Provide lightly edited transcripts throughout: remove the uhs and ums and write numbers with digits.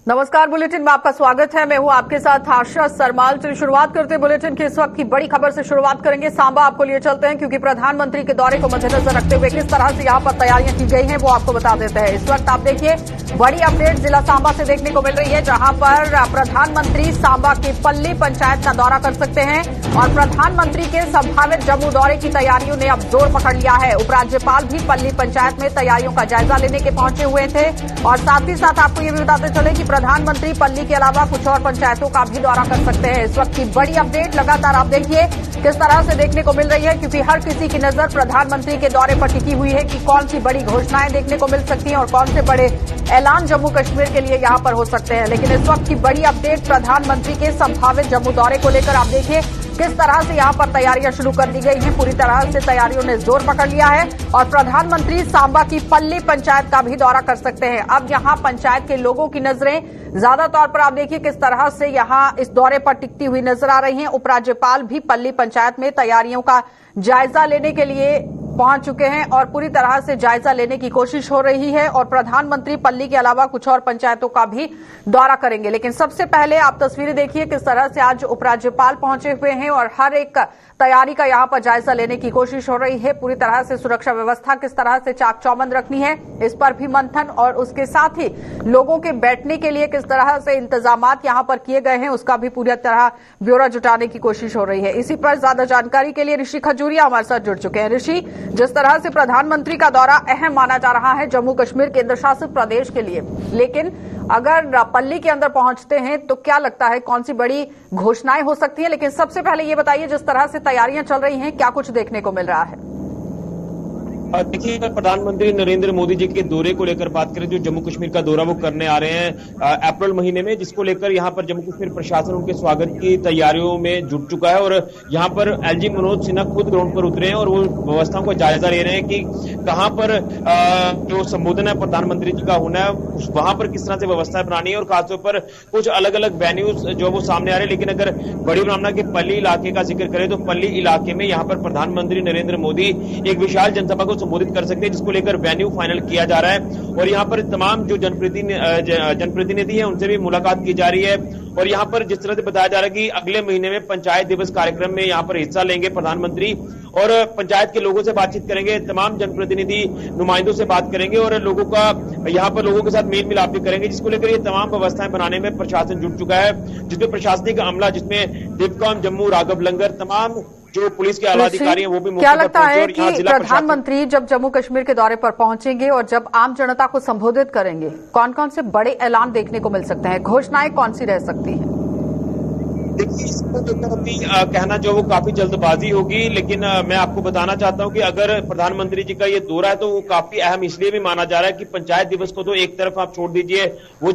नमस्कार, बुलेटिन में आपका स्वागत है। मैं हूं आपके साथ आशा सरमाल। चलिए शुरुआत करते हैं बुलेटिन की इस वक्त की बड़ी खबर से। शुरुआत करेंगे सांबा आपको लिए चलते हैं, क्योंकि प्रधानमंत्री के दौरे को मद्देनजर रखते हुए किस तरह से यहां पर तैयारियां की गई हैं वो आपको बता देते हैं। इस वक्त आप देखिए बड़ी अपडेट जिला सांबा से देखने को मिल रही है, जहां पर प्रधानमंत्री सांबा की पल्ली पंचायत का दौरा कर सकते हैं और प्रधानमंत्री के संभावित जम्मू दौरे की तैयारियों ने अब जोर पकड़ लिया है। उपराज्यपाल भी पल्ली पंचायत में तैयारियों का जायजा लेने के पहुंचे हुए थे और साथ ही साथ आपको ये भी बताते चले कि प्रधानमंत्री पल्ली के अलावा कुछ और पंचायतों का भी दौरा कर सकते हैं। इस वक्त की बड़ी अपडेट लगातार आप देखिए किस तरह से देखने को मिल रही है, क्योंकि हर किसी की नजर प्रधानमंत्री के दौरे पर टिकी हुई है कि कौन सी बड़ी घोषणाएं देखने को मिल सकती हैं और कौन से बड़े ऐलान जम्मू कश्मीर के लिए यहां पर हो सकते हैं। लेकिन इस वक्त की बड़ी अपडेट प्रधानमंत्री के संभावित जम्मू दौरे को लेकर आप देखिए किस तरह से यहां पर तैयारियां शुरू कर दी गई हैं। पूरी तरह से तैयारियों ने जोर पकड़ लिया है और प्रधानमंत्री सांबा की पल्ली पंचायत का भी दौरा कर सकते हैं। अब यहां पंचायत के लोगों की नजरें ज्यादा तौर पर आप देखिए किस तरह से यहां इस दौरे पर टिकती हुई नजर आ रही हैं। उपराज्यपाल भी पल्ली पंचायत में तैयारियों का जायजा लेने के लिए पहुंच चुके हैं और पूरी तरह से जायजा लेने की कोशिश हो रही है और प्रधानमंत्री पल्ली के अलावा कुछ और पंचायतों का भी दौरा करेंगे। लेकिन सबसे पहले आप तस्वीरें देखिए किस तरह से आज उपराज्यपाल पहुंचे हुए हैं और हर एक तैयारी का यहां पर जायजा लेने की कोशिश हो रही है। पूरी तरह से सुरक्षा व्यवस्था किस तरह से चाक चौबंद रखनी है, इस पर भी मंथन और उसके साथ ही लोगों के बैठने के लिए किस तरह से इंतजामात यहां पर किए गए हैं, उसका भी पूरी तरह ब्यौरा जुटाने की कोशिश हो रही है। इसी पर ज्यादा जानकारी के लिए ऋषि खजूरिया हमारे साथ जुड़ चुके हैं। ऋषि, जिस तरह से प्रधानमंत्री का दौरा अहम माना जा रहा है जम्मू कश्मीर केंद्र शासित प्रदेश के लिए, लेकिन अगर पल्ली के अंदर पहुंचते हैं तो क्या लगता है कौन सी बड़ी घोषणाएं हो सकती हैं? लेकिन सबसे पहले ये बताइए जिस तरह से तैयारियां चल रही हैं क्या कुछ देखने को मिल रहा है? देखिए, प्रधानमंत्री नरेंद्र मोदी जी के दौरे को लेकर बात करें, जो जम्मू कश्मीर का दौरा वो करने आ रहे हैं अप्रैल महीने में, जिसको लेकर यहां पर जम्मू कश्मीर प्रशासन उनके स्वागत की तैयारियों में जुट चुका है और यहां पर एलजी मनोज सिन्हा खुद ग्राउंड पर उतरे हैं और वो व्यवस्थाओं का जायजा ले रहे हैं कि कहां पर जो संबोधन है प्रधानमंत्री जी का होना है वहां पर किस तरह से व्यवस्था बनानी है और खासतौर पर कुछ अलग अलग वेन्यूज जो वो सामने आ रहे हैं। लेकिन अगर बड़ी ब्राह्मणा के पल्ली इलाके का जिक्र करें तो पल्ली इलाके में यहां पर प्रधानमंत्री नरेंद्र मोदी एक विशाल जनसभा को संबोधित कर सकते हैं, जिसको लेकर वेन्यू फाइनल किया जा रहा है और यहां पर तमाम जो जनप्रतिनिधि हैं उनसे भी मुलाकात की जा रही है। और यहां पर जिस तरह से बताया जा रहा है कि अगले महीने में पंचायत दिवस कार्यक्रम में यहां पर हिस्सा लेंगे प्रधानमंत्री और पंचायत के लोगों से बातचीत करेंगे, तमाम जनप्रतिनिधि नुमाइंदों से बात करेंगे और लोगों का यहां पर लोगों के साथ मेल मिलाप भी करेंगे, जिसको लेकर ये तमाम व्यवस्थाएं बनाने में प्रशासन जुट चुका है, जिसमें प्रशासनिक अमला, जिसमें डिप्कॉम जम्मू, राघव लंगर, तमाम जो पुलिस के आला अधिकारी हैं वो भी क्या लगता है कि प्रधानमंत्री जब जम्मू कश्मीर के दौरे पर पहुंचेंगे और जब आम जनता को संबोधित करेंगे कौन कौन से बड़े ऐलान देखने को मिल सकते हैं, घोषणाएं कौन सी रह सकती हैं? देखिए, इसको लेकर अभी कहना जो वो काफी जल्दबाजी होगी, लेकिन मैं आपको बताना चाहता हूं कि अगर प्रधानमंत्री जी का ये दौरा है तो वो काफी अहम इसलिए भी माना जा रहा है कि पंचायत दिवस को तो एक तरफ आप छोड़ दीजिए, वो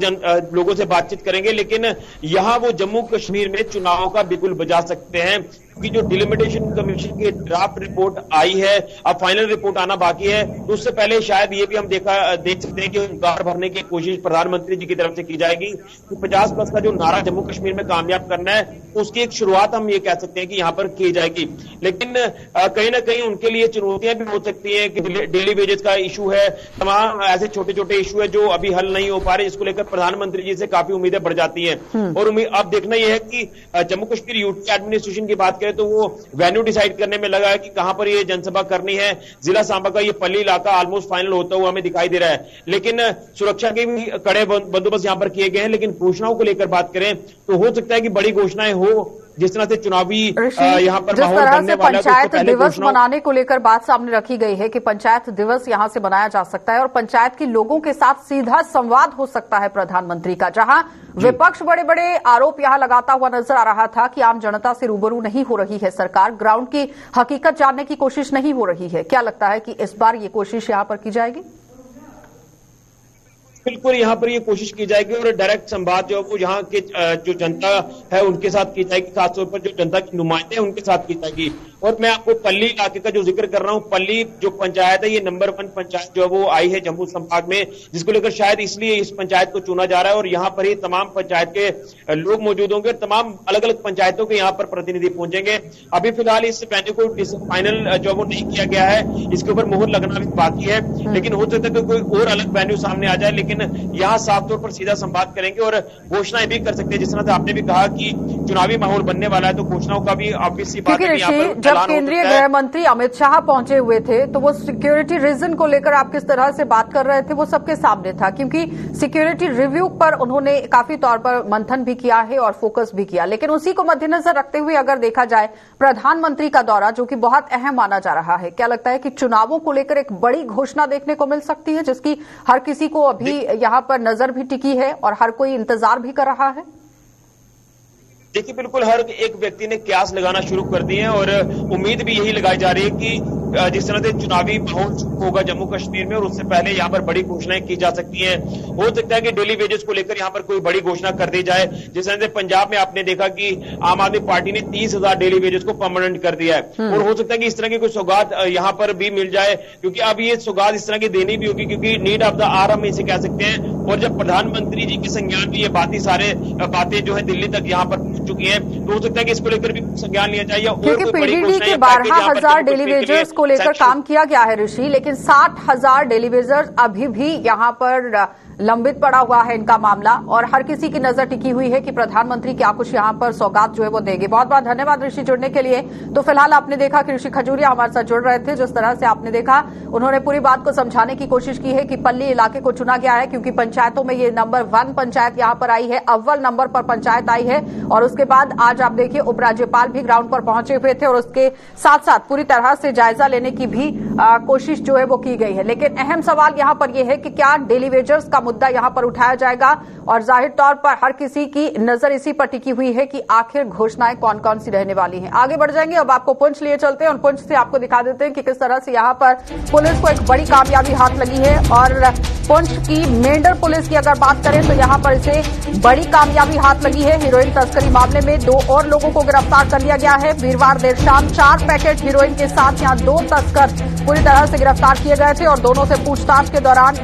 लोगों से बातचीत करेंगे, लेकिन यहाँ वो जम्मू कश्मीर में चुनाव का बिगुल बजा सकते हैं, क्योंकि जो डिलिमिटेशन कमीशन की ड्राफ्ट रिपोर्ट आई है, अब फाइनल रिपोर्ट आना बाकी है, तो उससे पहले शायद ये भी हम देख सकते हैं कि गार भरने की कोशिश प्रधानमंत्री जी की तरफ से की जाएगी कि 50+ का जो नारा जम्मू कश्मीर में कामयाब करना है उसकी एक शुरुआत हम ये कह सकते हैं कि यहाँ पर की जाएगी। लेकिन कहीं ना कहीं उनके लिए चुनौतियां भी हो सकती है कि डेली वेजेस का इशू है, तमाम ऐसे छोटे छोटे इशू है जो अभी हल नहीं हो पा रहे, जिसको लेकर प्रधानमंत्री जी से काफी उम्मीदें बढ़ जाती है। और अब देखना यह है कि जम्मू कश्मीर यूटी एडमिनिस्ट्रेशन की बात तो वो वेन्यू डिसाइड करने में लगा है कि कहां पर ये जनसभा करनी है। जिला सांबा का ये पल्ली इलाका ऑलमोस्ट फाइनल होता हुआ हमें दिखाई दे रहा है, लेकिन सुरक्षा के भी कड़े बंदोबस्त यहां पर किए गए हैं। लेकिन घोषणाओं को लेकर बात करें तो हो सकता है कि बड़ी घोषणाएं हो, जिस तरह से चुनावी यहाँ पर जिस तरह से पंचायत दिवस मनाने को लेकर बात सामने रखी गई है कि पंचायत दिवस यहां से मनाया जा सकता है और पंचायत के लोगों के साथ सीधा संवाद हो सकता है प्रधानमंत्री का, जहां विपक्ष बड़े बड़े आरोप यहां लगाता हुआ नजर आ रहा था कि आम जनता से रूबरू नहीं हो रही है सरकार, ग्राउंड की हकीकत जानने की कोशिश नहीं हो रही है। क्या लगता है कि इस बार ये कोशिश यहां पर की जाएगी? बिल्कुल, यहाँ पर ये कोशिश की जाएगी और डायरेक्ट संवाद जो वो यहाँ के जो जनता है उनके साथ की जाएगी, खासतौर पर जो जनता के नुमाइंदे हैं उनके साथ की जाएगी। और मैं आपको पल्ली इलाके का जो जिक्र कर रहा हूँ, पल्ली जो पंचायत है ये नंबर 1 पंचायत जो है वो आई है जम्मू संभाग में, जिसको लेकर शायद इसलिए इस पंचायत को चुना जा रहा है और यहाँ पर ही तमाम पंचायत के लोग मौजूद होंगे, तमाम अलग अलग पंचायतों के यहाँ पर प्रतिनिधि पहुंचेंगे। अभी फिलहाल इस वेन्यू को फाइनल जो वो नहीं किया गया है, इसके ऊपर मोहर लगना भी बाकी है, लेकिन हो सकता है कि कोई और अलग वेन्यू सामने आ जाए। लेकिन लेकिन यहाँ साफ तौर पर सीधा संवाद करेंगे और घोषणाएं भी कर सकते हैं। जिस तरह से आपने भी कहा कि चुनावी माहौल बनने वाला है, तो घोषणाओं का भी ऑब्वियस सी बात है। जब केंद्रीय गृह मंत्री अमित शाह पहुंचे हुए थे तो वो सिक्योरिटी रीजन को लेकर आप किस तरह से बात कर रहे थे, वो सबके सामने था, क्योंकि सिक्योरिटी रिव्यू पर उन्होंने काफी तौर पर मंथन भी किया है और फोकस भी किया। लेकिन उसी को मद्देनजर रखते हुए अगर देखा जाए प्रधानमंत्री का दौरा, जो कि बहुत अहम माना जा रहा है, क्या लगता है कि चुनावों को लेकर एक बड़ी घोषणा देखने को मिल सकती है, जिसकी हर किसी को अभी यहां पर नजर भी टिकी है और हर कोई इंतजार भी कर रहा है? देखिए, बिल्कुल हर एक व्यक्ति ने क्यास लगाना शुरू कर दिए हैं और उम्मीद भी यही लगाई जा रही है कि जिस तरह से चुनावी माहौल होगा जम्मू कश्मीर में और उससे पहले यहाँ पर बड़ी घोषणाएं की जा सकती हैं। हो सकता है कि डेली वेजेस को लेकर यहाँ पर कोई बड़ी घोषणा कर दी जाए। जिस तरह से पंजाब में आपने देखा कि आम आदमी पार्टी ने 30,000 डेली वेजेस को परमानेंट कर दिया है और हो सकता है कि इस तरह की कोई सौगात यहाँ पर भी मिल जाए, क्योंकि अब ये सौगात इस तरह की देनी भी होगी, क्योंकि नीड ऑफ द आवर हम इसे कह सकते हैं। और जब प्रधानमंत्री जी के संज्ञान में ये बातें जो है दिल्ली तक यहाँ पर पहुंच चुकी है, तो हो सकता है कि इसको लेकर भी संज्ञान लिया जाए। क्योंकि पीडीडी के 12,000 डेलीवेजर्स को लेकर काम किया गया है ऋषि, लेकिन 60,000 डेलीवेजर्स अभी भी यहां पर लंबित पड़ा हुआ है इनका मामला, और हर किसी की नजर टिकी हुई है कि प्रधानमंत्री क्या कुछ यहां पर सौगात जो है वो देंगे। बहुत बहुत धन्यवाद ऋषि जुड़ने के लिए। तो फिलहाल आपने देखा कि ऋषि खजूरिया हमारे साथ जुड़ रहे थे। जिस तरह से आपने देखा, उन्होंने पूरी बात को समझाने की कोशिश की है कि पल्ली इलाके को चुना गया है क्योंकि पंचायतों में ये नंबर 1 पंचायत यहां पर आई है, अव्वल नंबर पर पंचायत आई है। और उसके बाद आज आप देखिए उपराज्यपाल भी ग्राउंड पर पहुंचे हुए थे और उसके साथ साथ पूरी तरह से जायजा लेने की भी कोशिश जो है वो की गई है। लेकिन अहम सवाल यहां पर यह है कि क्या डेली वेजर्स का मुद्दा यहां पर उठाया जाएगा, और जाहिर तौर पर हर किसी की नजर इसी पर टिकी हुई है कि आखिर घोषणाएं कौन कौन सी रहने वाली हैं। आगे बढ़ जाएंगे, अब आपको पुंछ लिए चलते हैं और पुंछ से आपको दिखा देते हैं कि किस तरह से यहां पर पुलिस को एक बड़ी कामयाबी हाथ लगी है। और पुंछ की मेंढर पुलिस की अगर बात करें तो यहां पर इसे बड़ी कामयाबी हाथ लगी है। हीरोइन तस्करी मामले में 2 और लोगों को गिरफ्तार कर लिया गया है। वीरवार देर शाम 4 पैकेट हीरोइन के साथ यहां 2 तस्कर पूरी तरह से गिरफ्तार किए गए थे और दोनों से पूछताछ के दौरान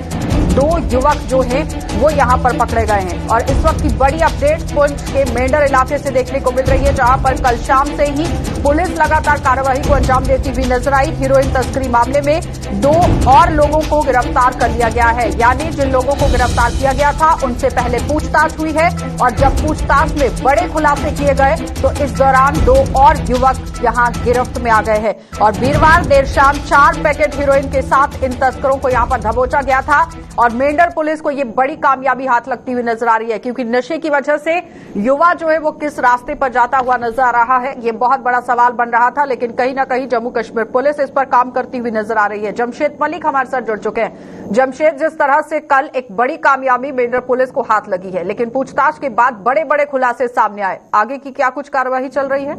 2 युवक जो हैं वो यहां पर पकड़े गए हैं। और इस वक्त की बड़ी अपडेट पुंछ के मेंढर इलाके से देखने को मिल रही है, जहां पर कल शाम से ही पुलिस लगातार कार्रवाई को अंजाम देती हुई नजर आई। हीरोइन तस्करी मामले में 2 और लोगों को गिरफ्तार कर लिया गया है, यानी जिन लोगों को गिरफ्तार किया गया था उनसे पहले पूछताछ हुई है और जब पूछताछ में बड़े खुलासे किए गए तो इस दौरान 2 और युवक यहां गिरफ्त में आ गए हैं। और वीरवार देर शाम 4 पैकेट हीरोइन के साथ इन तस्करों को यहां पर दबोचा गया था। और मेंढर पुलिस को ये बड़ी कामयाबी हाथ लगती हुई नजर आ रही है, क्योंकि नशे की वजह से युवा जो है वो किस रास्ते पर जाता हुआ नजर आ रहा है, ये बहुत बड़ा सवाल बन रहा था। लेकिन कहीं ना कहीं जम्मू कश्मीर पुलिस इस पर काम करती हुई नजर आ रही है। जमशेद मलिक हमारे साथ जुड़ चुके हैं। जमशेद, जिस तरह से कल एक बड़ी कामयाबी मेंढर पुलिस को हाथ लगी है, लेकिन पूछताछ के बाद बड़े बड़े खुलासे सामने आए, आगे की क्या कुछ कार्रवाई चल रही है?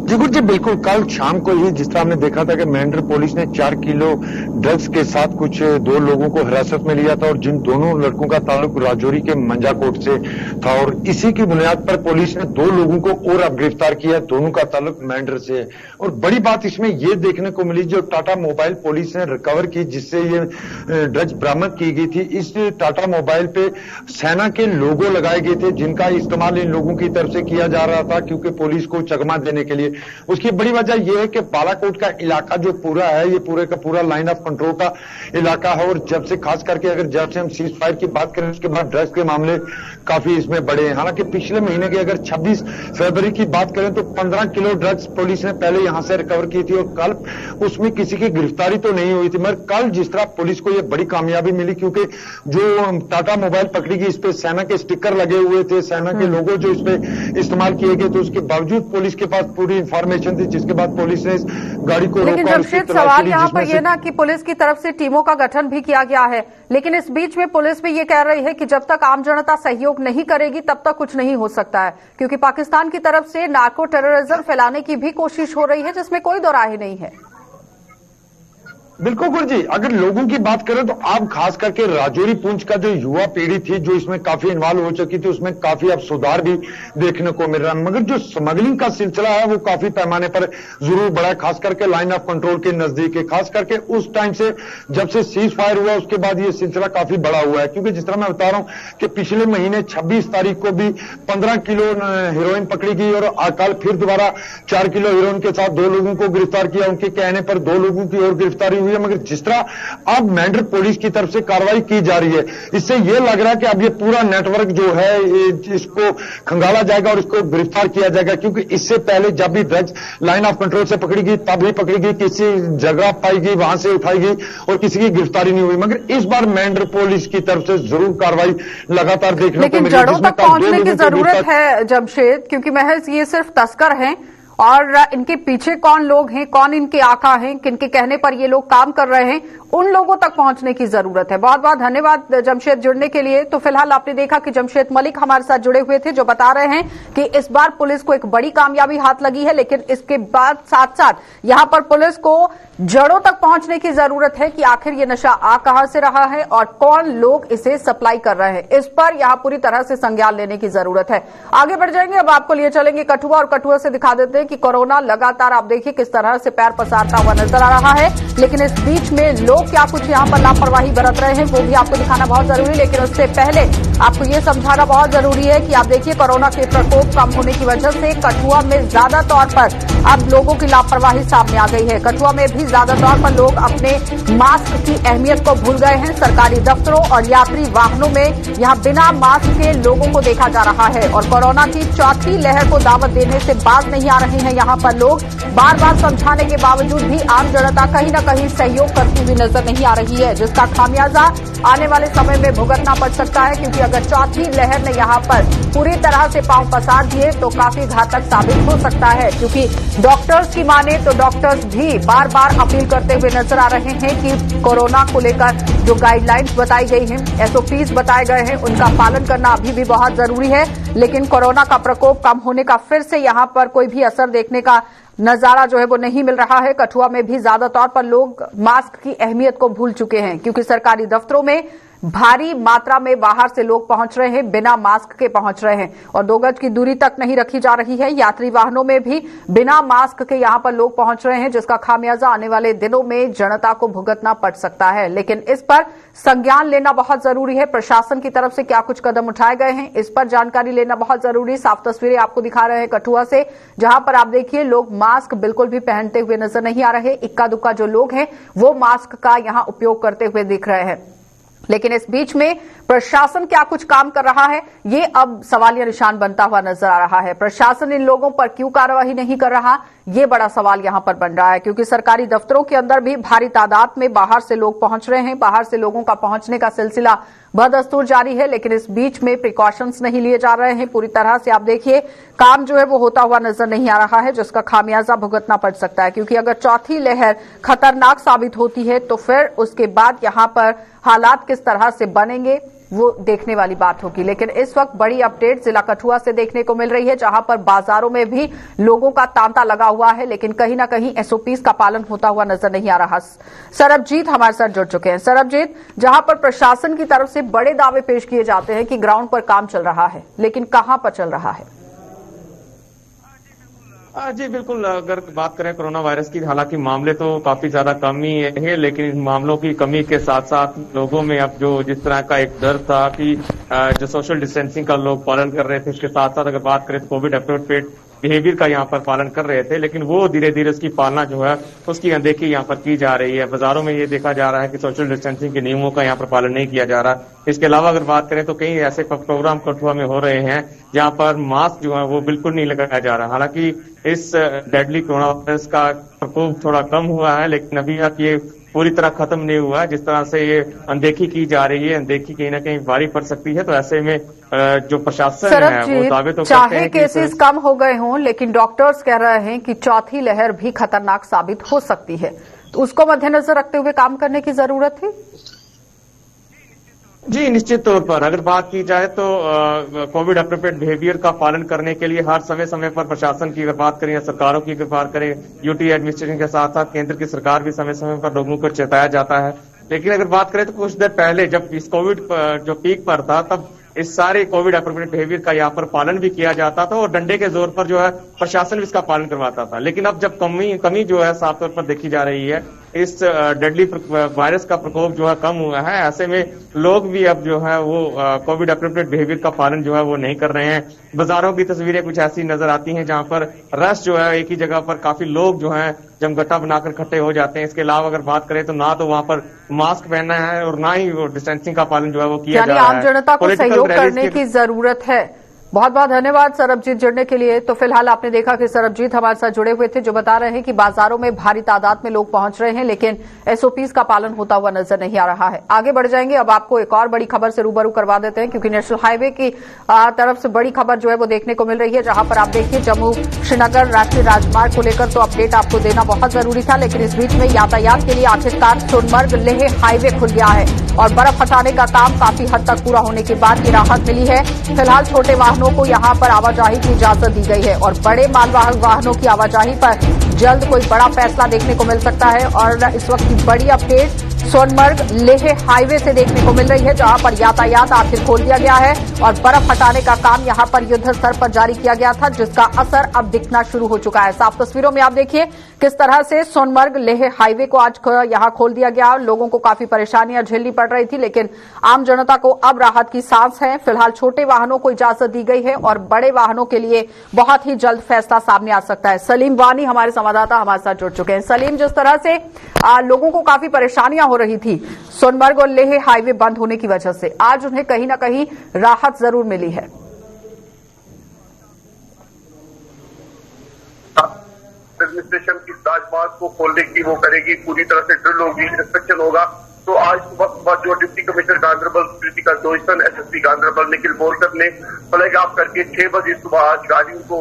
जी गुरु जी, बिल्कुल कल शाम को ही जिस तरह हमने देखा था कि मेंढर पुलिस ने 4 किलो ड्रग्स के साथ कुछ 2 लोगों को हिरासत में लिया था और जिन दोनों लड़कों का ताल्लुक राजौरी के मंजाकोट से था और इसी की बुनियाद पर पुलिस ने 2 लोगों को और अब गिरफ्तार किया, दोनों का ताल्लुक मेंढर से है। और बड़ी बात इसमें यह देखने को मिली, जो टाटा मोबाइल पुलिस ने रिकवर की जिससे ये ड्रग्स बरामद की गई थी, इस टाटा मोबाइल पे सेना के लोगो लगाए गए थे जिनका इस्तेमाल इन लोगों की तरफ से किया जा रहा था क्योंकि पुलिस को चकमा देने के लिए। उसकी बड़ी वजह यह है कि बालाकोट का इलाका जो पूरा है, ये पूरे का पूरा लाइन ऑफ कंट्रोल का इलाका है और जब से खास करके अगर जब से हम सीज फायर की बात करें उसके बाद ड्रग्स के मामले काफी इसमें बढ़े हैं। हालांकि पिछले महीने की अगर 26 फरवरी की बात करें तो 15 किलो ड्रग्स पुलिस ने पहले यहां से रिकवर की थी और कल उसमें किसी की गिरफ्तारी तो नहीं हुई थी, मगर कल जिस तरह पुलिस को यह बड़ी कामयाबी मिली क्योंकि जो टाटा मोबाइल पकड़ी गई इस पे सेना के स्टिकर लगे हुए थे, सेना के लोगो जो इस पे इस्तेमाल किए गए थे, उसके बावजूद पुलिस के पास पूरी इंफॉर्मेशन थी जिसके बाद पुलिस ने इस गाड़ी को रोका। लेकिन जमशेद, सवाल यहाँ पर यह ना कि पुलिस की तरफ से टीमों का गठन भी किया गया है, लेकिन इस बीच में पुलिस भी ये कह रही है कि जब तक आम जनता सहयोग नहीं करेगी तब तक कुछ नहीं हो सकता है, क्योंकि पाकिस्तान की तरफ से नार्को टेररिज्म फैलाने की भी कोशिश हो रही है जिसमें कोई दो राय नहीं है। बिल्कुल गुरु जी, अगर लोगों की बात करें तो आप खास करके राजौरी पुंछ का जो युवा पीढ़ी थी जो इसमें काफी इन्वॉल्व हो चुकी थी, उसमें काफी अब सुधार भी देखने को मिल रहा है, मगर जो स्मगलिंग का सिलसिला है वो काफी पैमाने पर जरूर बढ़ा है, खास करके लाइन ऑफ कंट्रोल के नजदीक है। खास करके उस टाइम से जब से सीज फायर हुआ उसके बाद ये सिलसिला काफी बड़ा हुआ है, क्योंकि जिस तरह मैं बता रहा हूं कि पिछले महीने 26 तारीख को भी 15 किलो हीरोइन पकड़ी गई और कल फिर दोबारा 4 किलो हीरोइन के साथ 2 लोगों को गिरफ्तार किया। उनके कहने पर 2 लोगों की और गिरफ्तारी हुई हुई है, मगर जिस तरह अब मेंढर पुलिस की तरफ से कार्रवाई की जा रही है, इससे यह लग रहा है कि अब ये पूरा नेटवर्क जो है इसको खंगाला जाएगा और इसको गिरफ्तार किया जाएगा। क्योंकि इससे पहले जब भी ड्रग्स लाइन ऑफ कंट्रोल से पकड़ी गई तब भी पकड़ी गई, किसी जगह पाई गई वहां से उठाई गई और किसी की गिरफ्तारी नहीं हुई। मगर इस बार मेंढर पुलिस की तरफ से जरूर कार्रवाई लगातार देखने को लेकिन मिली। जड़ों तक पहुंचने की जरूरत है जमशेद, क्योंकि महज ये सिर्फ तस्कर हैं और इनके पीछे कौन लोग हैं, कौन इनके आका हैं, किनके कहने पर ये लोग काम कर रहे हैं, उन लोगों तक पहुंचने की जरूरत है। बहुत बहुत धन्यवाद जमशेद जुड़ने के लिए। तो फिलहाल आपने देखा कि जमशेद मलिक हमारे साथ जुड़े हुए थे, जो बता रहे हैं कि इस बार पुलिस को एक बड़ी कामयाबी हाथ लगी है, लेकिन इसके बाद साथ साथ यहां पर पुलिस को जड़ों तक पहुंचने की जरूरत है कि आखिर ये नशा आ कहां से रहा है और कौन लोग इसे सप्लाई कर रहे हैं। इस पर यहां पूरी तरह से संज्ञान लेने की जरूरत है। आगे बढ़ जाएंगे, अब आपको लिए चलेंगे कठुआ और कठुआ से दिखा देते हैं कि कोरोना लगातार आप देखिए किस तरह से पैर पसारता हुआ नजर आ रहा है। लेकिन इस बीच में लोग क्या कुछ यहां पर लापरवाही बरत रहे हैं वो भी आपको दिखाना बहुत जरूरी है। लेकिन उससे पहले आपको ये समझाना बहुत जरूरी है कि आप देखिए कोरोना के प्रकोप कम होने की वजह से कठुआ में ज्यादा तौर पर अब लोगों की लापरवाही सामने आ गई है। कठुआ में भी ज्यादा तौर पर लोग अपने मास्क की अहमियत को भूल गए हैं। सरकारी दफ्तरों और यात्री वाहनों में यहां बिना मास्क के लोगों को देखा जा रहा है और कोरोना की चौथी लहर को दावत देने से बाज नहीं आ रहे हैं। यहां पर लोग बार बार समझाने के बावजूद भी आम जनता कहीं न कहीं सहयोग करती हुई नजर नहीं आ रही है, जिसका खामियाजा आने वाले समय में भुगतना पड़ सकता है। क्योंकि अगर चौथी लहर ने यहां पर पूरी तरह से पांव पसार दिए तो काफी घातक साबित हो सकता है। क्योंकि डॉक्टर्स की माने तो डॉक्टर्स भी बार बार अपील करते हुए नजर आ रहे हैं कि कोरोना को लेकर जो गाइडलाइंस बताई गई हैं, एसओपीज बताए गए हैं, उनका पालन करना अभी भी बहुत जरूरी है। लेकिन कोरोना का प्रकोप कम होने का फिर से यहां पर कोई भी असर देखने का नजारा जो है वो नहीं मिल रहा है। कठुआ में भी ज्यादा तौर पर लोग मास्क की अहमियत को भूल चुके हैं, क्योंकि सरकारी दफ्तरों में भारी मात्रा में बाहर से लोग पहुंच रहे हैं, बिना मास्क के पहुंच रहे हैं और 2 गज की दूरी तक नहीं रखी जा रही है। यात्री वाहनों में भी बिना मास्क के यहां पर लोग पहुंच रहे हैं, जिसका खामियाजा आने वाले दिनों में जनता को भुगतना पड़ सकता है। लेकिन इस पर संज्ञान लेना बहुत जरूरी है। प्रशासन की तरफ से क्या कुछ कदम उठाए गए हैं, इस पर जानकारी लेना बहुत जरूरी। साफ तस्वीरें आपको दिखा रहे हैं कठुआ से, जहां पर आप देखिए लोग मास्क बिल्कुल भी पहनते हुए नजर नहीं आ रहे। इक्का दुक्का जो लोग हैं वो मास्क का यहां उपयोग करते हुए दिख रहे हैं। लेकिन इस बीच में प्रशासन क्या कुछ काम कर रहा है, ये अब सवालिया निशान बनता हुआ नजर आ रहा है। प्रशासन इन लोगों पर क्यों कार्रवाई नहीं कर रहा, ये बड़ा सवाल यहां पर बन रहा है। क्योंकि सरकारी दफ्तरों के अंदर भी भारी तादाद में बाहर से लोग पहुंच रहे हैं, बाहर से लोगों का पहुंचने का सिलसिला बदस्तूर जारी है। लेकिन इस बीच में प्रिकॉशंस नहीं लिए जा रहे हैं। पूरी तरह से आप देखिए काम जो है वो होता हुआ नजर नहीं आ रहा है, जिसका खामियाजा भुगतना पड़ सकता है। क्योंकि अगर चौथी लहर खतरनाक साबित होती है तो फिर उसके बाद यहां पर हालात किस तरह से बनेंगे वो देखने वाली बात होगी। लेकिन इस वक्त बड़ी अपडेट जिला कठुआ से देखने को मिल रही है, जहां पर बाजारों में भी लोगों का तांता लगा हुआ है, लेकिन कहीं ना कहीं एसओपीज का पालन होता हुआ नजर नहीं आ रहा। सरबजीत हमारे साथ जुड़ चुके हैं। सरबजीत, जहां पर प्रशासन की तरफ से बड़े दावे पेश किए जाते हैं कि ग्राउंड पर काम चल रहा है, लेकिन कहां पर चल रहा है? जी बिल्कुल, अगर बात करें कोरोना वायरस की, हालांकि मामले तो काफी ज्यादा कम ही है, लेकिन इन मामलों की कमी के साथ साथ लोगों में अब जो जिस तरह का एक डर था कि जो सोशल डिस्टेंसिंग का लोग पालन कर रहे थे, इसके साथ साथ अगर बात करें तो कोविड अप्रोप्रिएट बिहेवियर का यहाँ पर पालन कर रहे थे, लेकिन वो धीरे धीरे उसकी पालना जो है उसकी अनदेखी यहाँ पर की जा रही है। बाजारों में ये देखा जा रहा है कि सोशल डिस्टेंसिंग के नियमों का यहाँ पर पालन नहीं किया जा रहा। इसके अलावा अगर बात करें तो कई ऐसे प्रोग्राम कठुआ में हो रहे हैं जहाँ पर मास्क जो है वो बिल्कुल नहीं लगाया जा रहा। हालांकि इस डेडली कोरोना वायरस का प्रकोप थोड़ा कम हुआ है, लेकिन अभी तक ये पूरी तरह खत्म नहीं हुआ है। जिस तरह से ये अनदेखी की जा रही है, अनदेखी कहीं ना कहीं भारी पड़ सकती है। तो ऐसे में जो प्रशासन है वो दावे तो करते हैं कि केसेस कम हो गए हों, लेकिन डॉक्टर्स कह रहे हैं कि चौथी लहर भी खतरनाक साबित हो सकती है, तो उसको मद्देनजर रखते हुए काम करने की जरूरत है। जी निश्चित तौर पर अगर बात की जाए तो कोविड अप्रोप्रिएट बिहेवियर का पालन करने के लिए हर समय समय पर प्रशासन की अगर बात करें या सरकारों की अगर बात करें, यूटी एडमिनिस्ट्रेशन के साथ साथ केंद्र की सरकार भी समय समय पर लोगों को चेताया जाता है। लेकिन अगर बात करें तो कुछ देर पहले जब इस कोविड जो पीक पर था, तब इस सारे कोविड अप्रोप्रिएट बिहेवियर का यहाँ पर पालन भी किया जाता था और डंडे के जोर पर जो है प्रशासन भी इसका पालन करवाता था। लेकिन अब जब कमी जो है साफ तौर पर देखी जा रही है इस डेडली वायरस का प्रकोप जो है कम हुआ है। ऐसे में लोग भी अब जो है वो कोविड अप्रोप्रिएट बिहेवियर का पालन जो है वो नहीं कर रहे हैं। बाजारों की तस्वीरें कुछ ऐसी नजर आती हैं जहां पर रश जो है एक ही जगह पर काफी लोग जो है जमघटा बनाकर इकट्ठे हो जाते हैं। इसके अलावा अगर बात करें तो ना तो वहां पर मास्क पहनना है और ना ही वो डिस्टेंसिंग का पालन जो है वो किया जा रहा है। आम जनता को सहयोग करने की जरूरत है। बहुत बहुत धन्यवाद सरबजीत जुड़ने के लिए। तो फिलहाल आपने देखा कि सरबजीत हमारे साथ जुड़े हुए थे, जो बता रहे हैं कि बाजारों में भारी तादाद में लोग पहुंच रहे हैं, लेकिन एसओपीज का पालन होता हुआ नजर नहीं आ रहा है। आगे बढ़ जाएंगे, अब आपको एक और बड़ी खबर से रूबरू करवा देते हैं, क्योंकि नेशनल हाईवे की तरफ से बड़ी खबर जो है वो देखने को मिल रही है, जहां पर आप देखिए जम्मू श्रीनगर राष्ट्रीय राजमार्ग को लेकर तो अपडेट आपको देना बहुत जरूरी था, लेकिन इस बीच में यातायात के लिए आखिरकार सोनमर्ग लेह हाईवे खुल गया है और बर्फ हटाने का काम काफी हद तक पूरा होने के बाद ये राहत मिली है। फिलहाल छोटे वाहनों को यहां पर आवाजाही की इजाजत दी गई है और बड़े मालवाहक वाहनों की आवाजाही पर जल्द कोई बड़ा फैसला देखने को मिल सकता है। और इस वक्त की बड़ी अपडेट सोनमर्ग लेह हाईवे से देखने को मिल रही है, जहां पर यातायात आखिर खोल दिया गया है और बर्फ हटाने का काम यहां पर युद्ध स्तर पर जारी किया गया था, जिसका असर अब दिखना शुरू हो चुका है। साफ तस्वीरों में आप देखिए किस तरह से सोनमर्ग लेह हाईवे को आज यहां खोल दिया गया। लोगों को काफी परेशानियां झेलनी पड़ रही थी, लेकिन आम जनता को अब राहत की सांस है। फिलहाल छोटे वाहनों को इजाजत दी गई है और बड़े वाहनों के लिए बहुत ही जल्द फैसला सामने आ सकता है। सलीम वानी हमारे संवाददाता हमारे साथ जुड़ चुके हैं। सलीम, जिस तरह से लोगों को काफी परेशानियां हो रही थी सोनमर्ग और लेह हाईवे बंद होने की वजह से, आज उन्हें कहीं ना कहीं राहत जरूर मिली है। एडमिनिस्ट्रेशन की राजमार्ग को खोलने की वो करेगी, पूरी तरह से ड्रिल होगी, इंस्पेक्शन होगा। तो आज सुबह जो deputy commissioner Ganderbal critical division SSP Ganderbal Nikhil Borkar ने फ्लैग ऑफ करके 6 बजे सुबह आज गाड़ियों को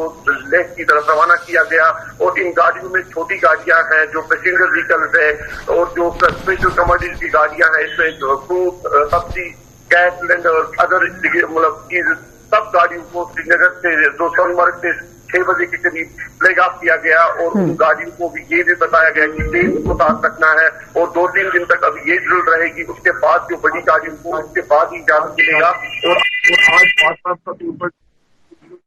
लेह की तरफ रवाना किया गया। और इन गाड़ियों में छोटी गाड़ियां हैं जो पैसेंजर व्हीकल्स है और जो स्पेशल कमोडिटी की गाड़ियां हैं, इसमें फ्रूट, सब्जी, गैस सिलेंडर, अदर मतलब चीज, सब गाड़ियों को श्रीनगर से सोनमर्ग से 6 बजे के करीब फ्लैग ऑफ किया गया। और उन गाड़ियों को भी ये भी बताया गया कि तेल को साथ रखना है और 2-3 दिन तक अब ये ड्रिल रहेगी। उसके बाद जो बड़ी गाड़ियों को उसके बाद ही इजाजत मिलेगा। और आज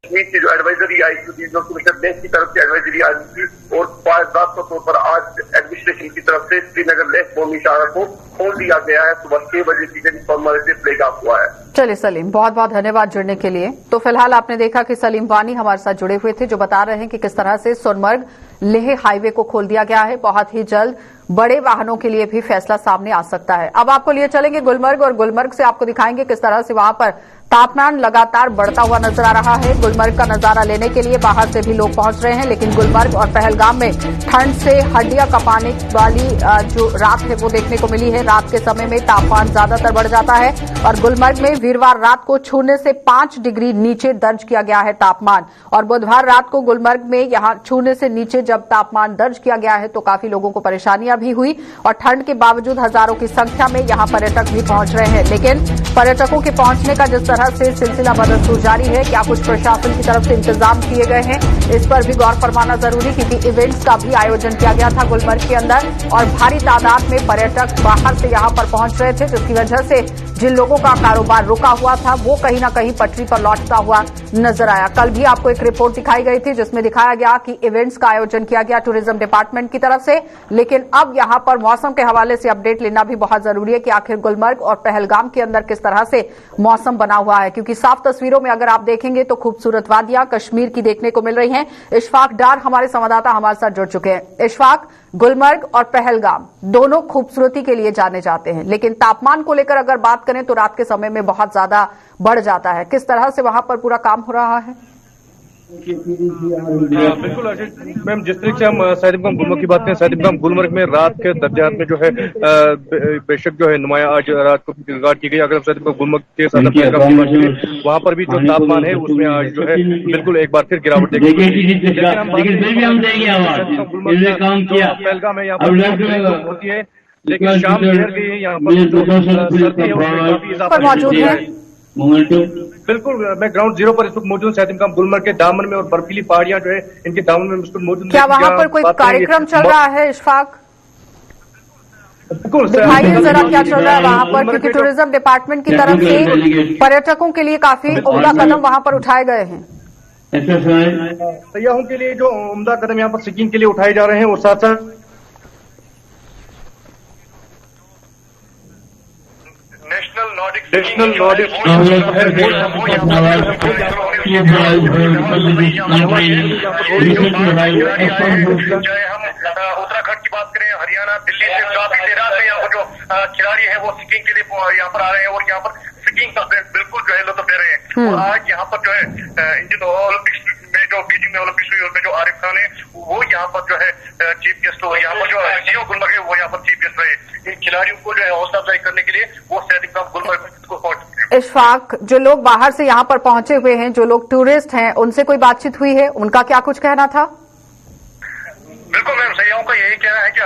कश्मीर की जो एडवाइजरी आई थी, रीजनल कमिश्नर लेह की तरफ से एडवाइजरी आई थी और बात के तौर पर आज एडमिनिस्ट्रेशन की तरफ से श्रीनगर लेह कौमी सड़क को खोल दिया गया है। सुबह 6 बजे की सोनमर्ग से फ्लैग ऑफ हुआ है। चलिए सलीम, बहुत बहुत धन्यवाद जुड़ने के लिए। तो फिलहाल आपने देखा कि सलीम वानी हमारे साथ जुड़े हुए थे, जो बता रहे हैं कि किस तरह से सोनमर्ग लेह हाईवे को खोल दिया गया है। बहुत ही जल्द बड़े वाहनों के लिए भी फैसला सामने आ सकता है। अब आपको लिए चलेंगे गुलमर्ग और गुलमर्ग से आपको दिखाएंगे किस तरह से वहां पर तापमान लगातार बढ़ता हुआ नजर आ रहा है। गुलमर्ग का नजारा लेने के लिए बाहर से भी लोग पहुंच रहे हैं, लेकिन गुलमर्ग और पहलगाम में ठंड से हड्डियां कपाने वाली जो रात है वो देखने को मिली है। रात के समय में तापमान ज्यादातर बढ़ जाता है और गुलमर्ग में वीरवार रात को छूने से 5 डिग्री नीचे दर्ज किया गया है तापमान। और बुधवार रात को गुलमर्ग में यहां छूने से नीचे जब तापमान दर्ज किया गया है तो काफी लोगों को परेशानियां भी हुई और ठंड के बावजूद हजारों की संख्या में यहां पर्यटक भी पहुंच रहे हैं। लेकिन पर्यटकों के पहुंचने का जिस तरह से सिलसिला बदस्तूर जारी है, क्या कुछ प्रशासन की तरफ से इंतजाम किए गए हैं, इस पर भी गौर फरमाना जरूरी, क्योंकि इवेंट्स का भी आयोजन किया गया था गुलमर्ग के अंदर और भारी तादाद में पर्यटक बाहर से यहां पर पहुंच रहे थे, जिसकी वजह से जिन लोगों का कारोबार रुका हुआ था वो कहीं ना कहीं पटरी पर लौटता हुआ नजर आया। कल भी आपको एक रिपोर्ट दिखाई गई थी जिसमें दिखाया गया कि इवेंट्स का आयोजन किया गया टूरिज्म डिपार्टमेंट की तरफ से, लेकिन अब यहां पर मौसम के हवाले से अपडेट लेना भी बहुत जरूरी है कि आखिर गुलमर्ग और पहलगाम के अंदर किस तरह से मौसम बना हुआ है, क्योंकि साफ तस्वीरों में अगर आप देखेंगे तो खूबसूरत वादियां कश्मीर की देखने को मिल रही हैं। इशफाक डार हमारे संवाददाता हमारे साथ जुड़ चुके हैं। इशफाक, गुलमर्ग और पहलगाम दोनों खूबसूरती के लिए जाने जाते हैं, लेकिन तापमान को लेकर अगर बात करें तो रात के समय में बहुत ज्यादा बढ़ जाता है। किस तरह से वहां पर पूरा काम हो रहा है? बिल्कुल अर्जुन मैम, जिस तरीके से हम सैयदगाम गुलमर्ग की बात करें, सैयदगाम गुलमर्ग में रात के दर्जात में जो है बेशक जो है नुमाया आज रात को रिकॉर्ड की गई। अगर हम सैयदगाम गुलमर्ग के साथ वहां पर भी जो तापमान है उसमें आज जो है बिल्कुल एक बार फिर गिरावट देखी पहलगाम है यहाँ पर होती है, लेकिन शाम ठहर गई है यहाँ पर सर्दी है उसमें काफी इजाफा मौजूद है। बिल्कुल, मैं ग्राउंड जीरो पर इस वक्त मौजूद सैयदगाम गुलमर्ग के दामन में और बर्फीली पहाड़ियां जो है इनके दामन में मौजूद। क्या वहां पर कोई कार्यक्रम चल रहा है इशफाक? दिखाइए जरा क्या चल रहा है वहां पर, क्योंकि टूरिज्म डिपार्टमेंट की तरफ से पर्यटकों के लिए काफी उम्दा कदम वहां पर उठाए गए हैं। सयाहों के लिए जो उम्दा कदम यहाँ पर सिक्किम के लिए उठाए जा रहे हैं और साथ साथ उत्तराखंड की बात करें, हरियाणा, दिल्ली से काफी देराज से यहाँ जो खिलाड़ी है वो स्कीइंग के लिए यहाँ पर आ रहे हैं और यहाँ पर स्कीइंग का बिल्कुल जो है लुत्फ ले रहे हैं। और आज यहाँ पर जो है इंडियन ओलंपिक्स में जो बीजिंग में ओलंपिक्स हुई उसमें जो आरिफ खान है वो यहाँ पर जो है चीफ गेस्ट हो, यहाँ पर जो सीओ गुलमर्ग है वो यहाँ पर चीफ गेस्ट रहे। इन खिलाड़ियों को जो है हौसला अफजाई करने के लिए वो सैनिक गुलमर्ग को पहुंच। इशफाक, जो लोग बाहर से यहाँ पर पहुंचे हुए हैं, जो लोग टूरिस्ट हैं, उनसे कोई बातचीत हुई है? उनका क्या कुछ कहना था? बिल्कुल मैम, सैयाओं का यही कहना है कि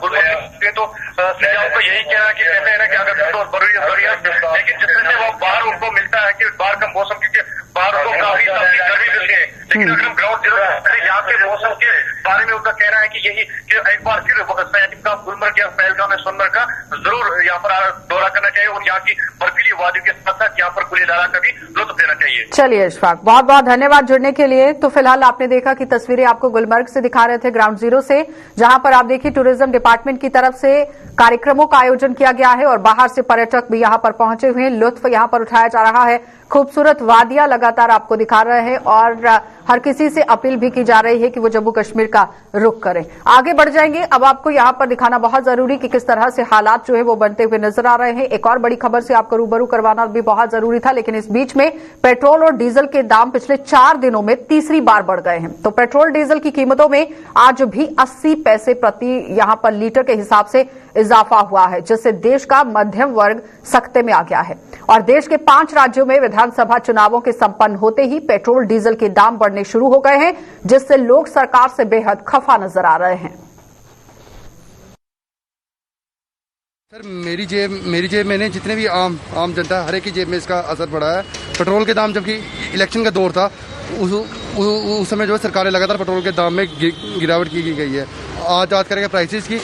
गुलमर्ग तो सैयाओं का यही कहना है कि कहते हैं ना कि अगर तो बढ़िया, लेकिन जिसमें से वो बाहर उनको मिलता है कि बाहर का मौसम, क्योंकि बाहर उनको काफी गर्मी मिलती है, लेकिन अगर हम ग्राउंड जीरो यहाँ के मौसम के बारे में उनका कहना है कि यही कि एक बार फिर सैनिक का गुलमर्ग या पहलगाम या सोनमर्ग का जरूर यहाँ पर दौरा करना चाहिए और यहाँ की बर्फीली वादियों के साथ साथ यहाँ पर कुली लहरा का भी लुत्फ देना चाहिए। चलिए इशफाक, बहुत बहुत धन्यवाद जुड़ने के लिए। तो फिलहाल आपने देखा कि तस्वीरें आपको गुलमर्ग से दिखा रहे थे, ग्राउंड जीरो से, जहां पर आप देखिए टूरिज्म डिपार्टमेंट की तरफ से कार्यक्रमों का आयोजन किया गया है और बाहर से पर्यटक भी यहां पर पहुंचे हुए हैं। लुत्फ यहां पर उठाया जा रहा है। खूबसूरत वादियां लगातार आपको दिखा रहे हैं और हर किसी से अपील भी की जा रही है कि वो जम्मू कश्मीर का रुख करें। आगे बढ़ जाएंगे। अब आपको यहां पर दिखाना बहुत जरूरी कि किस तरह से हालात जो है वो बनते हुए नजर आ रहे हैं। एक और बड़ी खबर से आपको रूबरू करवाना भी बहुत जरूरी था, लेकिन इस बीच में पेट्रोल और डीजल के दाम पिछले 4 दिनों में तीसरी बार बढ़ गए हैं। तो पेट्रोल डीजल की कीमतों में आज भी 80 पैसे प्रति यहां पर लीटर के हिसाब से इजाफा हुआ है, जिससे देश का मध्यम वर्ग सख्ते में आ गया है। और देश के 5 राज्यों में विधानसभा चुनावों के संपन्न होते ही पेट्रोल डीजल के दाम बढ़ने शुरू हो गए हैं, जिससे लोग सरकार से बेहद खफा नजर आ रहे हैं। सर मेरी जेब मैंने जितने भी आम जनता हर एक की जेब में इसका असर पड़ा है। पेट्रोल के दाम, जबकि इलेक्शन का दौर था, उस समय जो है सरकारें लगातार पेट्रोल के दाम में गिरावट की गई है। आज बात करेंगे प्राइसेस की,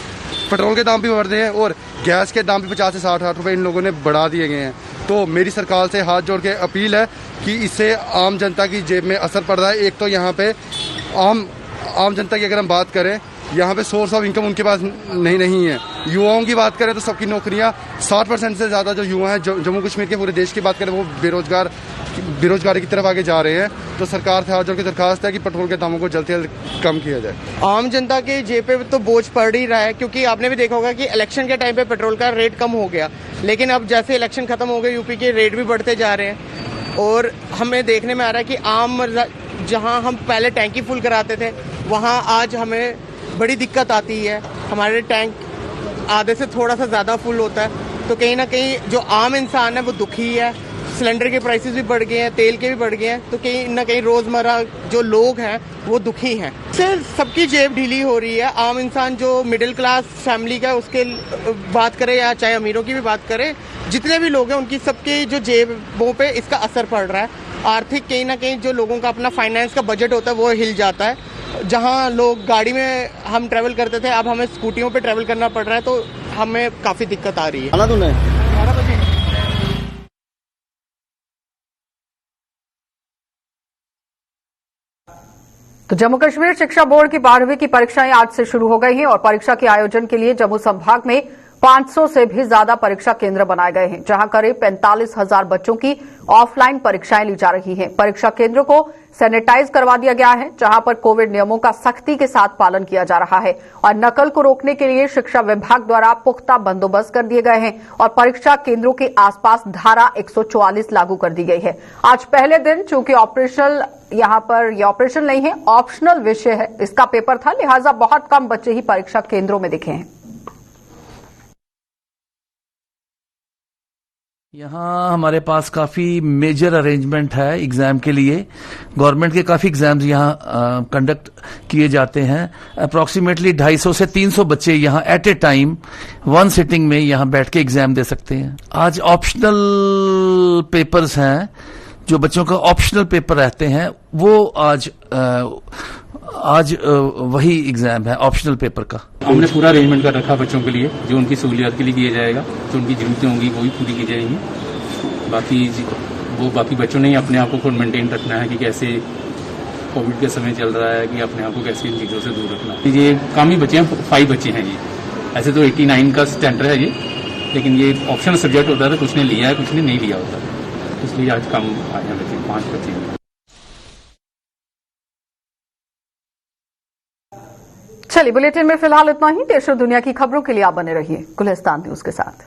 पेट्रोल के दाम भी बढ़ रहे हैं और गैस के दाम भी 50 से 60 रुपए इन लोगों ने बढ़ा दिए गए हैं। तो मेरी सरकार से हाथ जोड़ के अपील है कि इससे आम जनता की जेब में असर पड़ रहा है। एक तो यहाँ पे आम जनता की अगर हम बात करें, यहाँ पे सोर्स ऑफ इनकम उनके पास नहीं है। युवाओं की बात करें तो सबकी नौकरियाँ 60% से ज़्यादा जो युवा हैं जम्मू कश्मीर के पूरे देश की बात करें वो बेरोजगारी की तरफ आगे जा रहे हैं। तो सरकार से हाथ जोड़ के दरखास्त है कि पेट्रोल के दामों को जल्द से जल्द कम किया जाए। आम जनता के जेब पे तो बोझ पड़ ही रहा है, क्योंकि आपने भी देखा होगा कि इलेक्शन के टाइम पे पेट्रोल का रेट कम हो गया, लेकिन अब जैसे इलेक्शन खत्म हो गए यूपी के रेट भी बढ़ते जा रहे हैं। और हमें देखने में आ रहा है कि जहां हम पहले टैंकी फुल कराते थे वहां आज हमें बड़ी दिक्कत आती है। हमारे टैंक आधे से थोड़ा सा ज़्यादा फुल होता है, तो कहीं ना कहीं जो आम इंसान है वो दुखी है। सिलेंडर के प्राइसेस भी बढ़ गए हैं, तेल के भी बढ़ गए हैं, तो कहीं ना कहीं रोज़मर्रा जो लोग हैं वो दुखी हैं। इससे सबकी जेब ढीली हो रही है। आम इंसान जो मिडिल क्लास फैमिली का, उसके बात करें या चाहे अमीरों की भी बात करें, जितने भी लोग हैं उनकी सबकी जो जेबों पे इसका असर पड़ रहा है। आर्थिक कहीं ना कहीं जो लोगों का अपना फाइनेंस का बजट होता है वो हिल जाता है। जहाँ लोग गाड़ी में हम ट्रैवल करते थे, अब हमें स्कूटियों पे ट्रैवल करना पड़ रहा है, तो हमें काफ़ी दिक्कत आ रही है। तो जम्मू कश्मीर शिक्षा बोर्ड की 12वीं की परीक्षाएं आज से शुरू हो गई हैं और परीक्षा के आयोजन के लिए जम्मू संभाग में 500 से भी ज्यादा परीक्षा केंद्र बनाए गए हैं, जहां करीब 45,000 बच्चों की ऑफलाइन परीक्षाएं ली जा रही हैं। परीक्षा केंद्रों को सैनिटाइज करवा दिया गया है, जहां पर कोविड नियमों का सख्ती के साथ पालन किया जा रहा है और नकल को रोकने के लिए शिक्षा विभाग द्वारा पुख्ता बंदोबस्त कर दिए गए हैं और परीक्षा केंद्रों के आसपास धारा 144 लागू कर दी गई है। आज पहले दिन चूंकि ऑपरेशन नहीं है, ऑप्शनल विषय है, इसका पेपर था, लिहाजा बहुत कम बच्चे ही परीक्षा केंद्रों में दिखे हैं। यहाँ हमारे पास काफ़ी मेजर अरेंजमेंट है एग्ज़ाम के लिए। गवर्नमेंट के काफ़ी एग्ज़ाम्स यहाँ कंडक्ट किए जाते हैं। अप्रॉक्सीमेटली 250 से 300 बच्चे यहाँ एट ए टाइम 1 सिटिंग में यहाँ बैठ के एग्ज़ाम दे सकते हैं। आज ऑप्शनल पेपर्स हैं, जो बच्चों का ऑप्शनल पेपर रहते हैं वो आज वही एग्जाम है ऑप्शनल पेपर का। हमने पूरा अरेंजमेंट कर रखा बच्चों के लिए, जो उनकी सहूलियत के लिए किया जाएगा, जो उनकी जरूरतें होंगी वो भी पूरी की जाएंगी। बाकी बच्चों ने ही अपने आप को खुद मेंटेन रखना है कि कैसे कोविड के समय चल रहा है कि अपने आप को कैसे इन चीज़ों से दूर रखना है। ये कम ही बच्चे हैं, 5 बच्चे हैं ये। ऐसे तो 89 का स्टैंडर्ड है ये, लेकिन ये ऑप्शनल सब्जेक्ट होता है तो कुछ ने लिया है, कुछ ने नहीं लिया होता, इसलिए आज कम आए हैं बच्चे, 5 बच्चे हैं। चलिए, बुलेटिन में फिलहाल इतना ही। देश और दुनिया की खबरों के लिए आप बने रहिए गुलिस्तान न्यूज के साथ।